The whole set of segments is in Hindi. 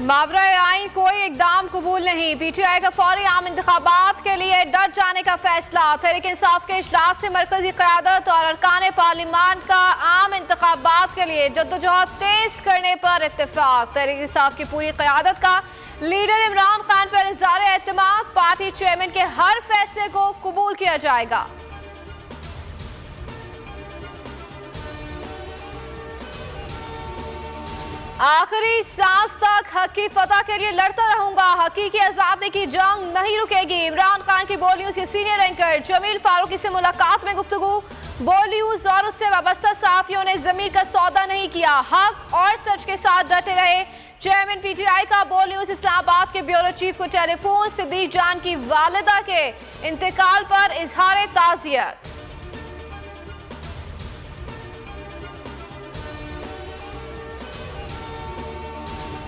मावरा आइन कोई इकदाम कबूल नहीं। पीटीआई का फौरी आम इंतखाबात के लिए डट जाने का फैसला। तहरीक इंसाफ के इजलास से मरकजी क़यादत और अरकान पार्लिमान का आम इंतखाबात के लिए जद्दोजहद तेज करने पर इत्तेफाक। तहरीक इंसाफ की पूरी क़यादत का लीडर इमरान खान पर इज़हार एतमाद। पार्टी चेयरमैन के हर फैसले को कबूल किया जाएगा। आखिरी सांस तक हक की फतह के लिए लड़ता रहूंगा। हकीकी आजादी की जंग नहीं रुकेगी। इमरान खान की बोल न्यूज के सीनियर एंकर जमील फारूकी से मुलाकात में गुफ्तगू। बोल न्यूज और उससे वाबस्ता सहाफियों ने जमीर का सौदा नहीं किया, हक और सच के साथ डटे रहे। चेयरमैन पीटीआई का बोल न्यूज इस्लामाबाद के ब्यूरो चीफ को टेलीफोन। सिद्दीक जान की वालिदा के इंतकाल पर इजहार ताज़ियत।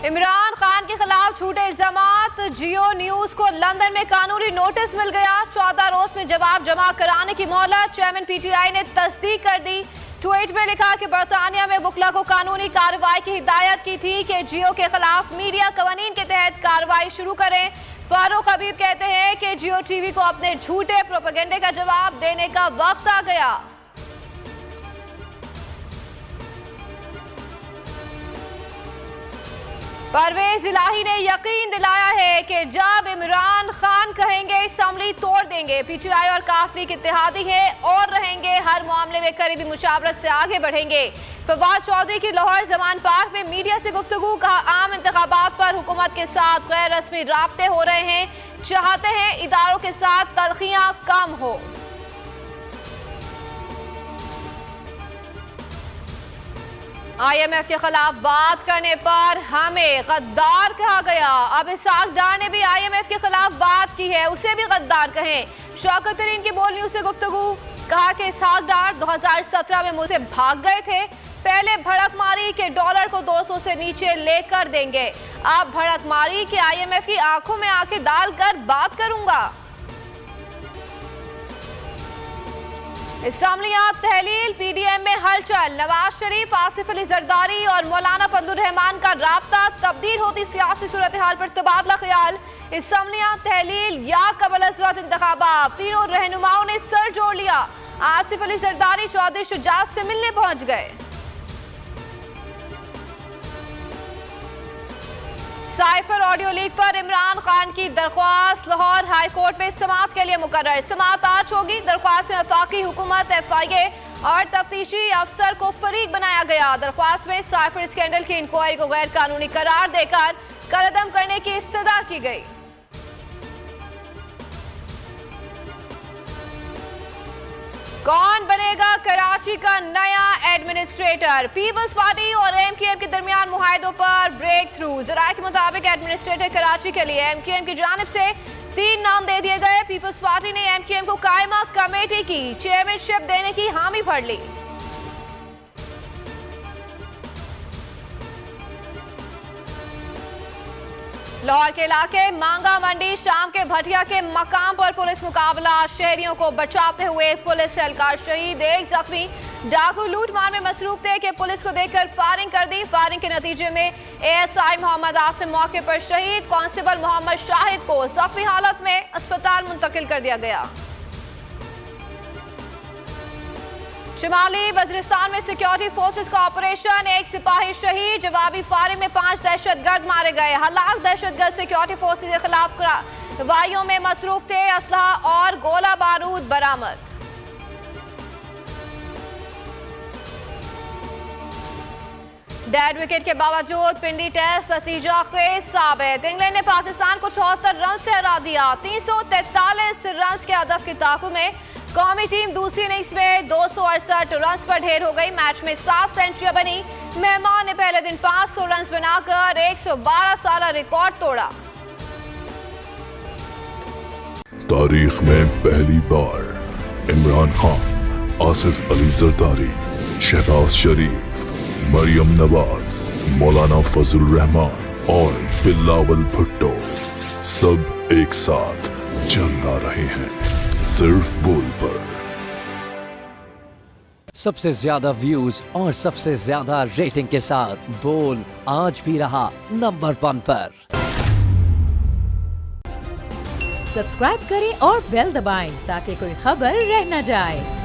इमरान खान के खिलाफ झूठे इल्जामात। जियो न्यूज को लंदन में कानूनी नोटिस मिल गया। 14 रोज में जवाब जमा कराने की मोहलत। चेयरमैन पीटीआई ने तस्दीक कर दी। ट्वीट में लिखा कि बरतानिया में वकला को कानूनी कार्रवाई की हिदायत की थी कि जियो के खिलाफ मीडिया कवानीन के तहत कार्रवाई शुरू करें। फारूक हबीब कहते हैं कि जियो टीवी को अपने झूठे प्रोपेगेंडे का जवाब देने का वक्त आ गया। परवेज इलाही ने यकीन दिलाया है कि जब इमरान खान कहेंगे असम्बली तोड़ देंगे। पीटीआई और काफ लीग इत्तेहादी है और रहेंगे। हर मामले में करीबी मुशावरत से आगे बढ़ेंगे। फवाद चौधरी की लाहौर जमान पार्क में मीडिया से गुफ्तगू। कहा आम इंतखाबात पर हुकूमत के साथ गैर रस्मी राब्ते हो रहे हैं। चाहते हैं इदारों के साथ तलखियां कम हो। IMF के खिलाफ बात करने पर हमें गद्दार कहा गया। अब इसहाक डार ने भी IMF के खिलाफ बात की है, उसे भी गद्दार कहें। शौकत तरीन की बोल न्यूज से गुफ्तगू। कहा कि इसहाक डार 2017 में मुझसे भाग गए थे। पहले भड़क मारी कि डॉलर को 200 से नीचे लेकर देंगे। अब भड़क मारी कि IMF की आंखों में आंखें डालकर बात करूंगा। असम्बलियां तहलील। PDM में हलचल। नवाज शरीफ, आसिफ अली जरदारी और मौलाना फजलुर रहमान का राब्ता। तब्दील होती सियासी सूरत हाल पर तबादला ख्याल। असम्बलियां तहलील या कबल-अज़-वक़्त इंतखाबात। तीनों रहनुमाओं ने सर जोड़ लिया। आसिफ अली जरदारी चौधरी शुजात से मिलने पहुंच गए। साइफर ऑडियो लीक पर इमरान खान की दरख्वास्त लाहौर हाई कोर्ट में समाअत के लिए मुकर्रर। समाअत आज होगी। दरख्वास्त में वफाकी हुकूमत, FIA और तफ्तीशी अफसर को फरीक बनाया गया। दरख्वास्त में साइफर स्कैंडल की इंक्वायरी को गैर कानूनी करार देकर कलअदम करने की इस्तदा की गई। कौन बनेगा कराची का नया एडमिनिस्ट्रेटर? पीपल्स पार्टी और MQM के दरमियान मुआहदों पर ब्रेक थ्रू। जराये के मुताबिक एडमिनिस्ट्रेटर कराची के लिए MQM की जानिब से 3 नाम दे दिए गए। पीपल्स पार्टी ने MQM को कायमा कमेटी की चेयरमैनशिप देने की हामी भर ली। लाहौर के इलाके मांगा मंडी शाम के भटिया के मकाम पर पुलिस मुकाबला। शहरियों को बचाते हुए पुलिस एहलकार शहीद, एक जख्मी। डाकू लूट मार में मसरूफ थे कि पुलिस को देखकर फायरिंग कर दी। फायरिंग के नतीजे में ASI मोहम्मद आसिम मौके पर शहीद। कांस्टेबल मोहम्मद शाहिद को जख्मी हालत में अस्पताल मुंतकिल कर दिया गया। शिमाली वजीरिस्तान में सिक्योरिटी फोर्सेस का ऑपरेशन, एक सिपाही शहीद। जवाबी फायरिंग में 5 दहशतगर्द मारे गए। हलाक दहशतगर्द सिक्योरिटी फोर्सेस के खिलाफ कार्रवाइयों में मसरूफ थे। असलहा और गोला बारूद बरामद। डेड विकेट के बावजूद पिंडी टेस्ट नतीजा खेज साबित। इंग्लैंड ने पाकिस्तान को 74 रन से हरा दिया। 343 रन के हदफ की ताकू में कौमी टीम दूसरी इनिंग्स में 268 रन पर ढेर हो गई। मैच में 7 सेंचुरियां बनी। मेहमान ने पहले दिन 500 रन बनाकर 112 साल रिकॉर्ड तोड़ा। तारीख में पहली बार इमरान खान, आसिफ अली जरदारी, शहबाज शरीफ, मरियम नवाज, मौलाना फजलुर रहमान और बिलावल भुट्टो सब एक साथ चल रहे हैं सिर्फ बोल पर। सबसे ज्यादा व्यूज और सबसे ज्यादा रेटिंग के साथ बोल आज भी रहा नंबर 1 पर। सब्सक्राइब करें और बेल दबाएं ताकि कोई खबर रह न जाए।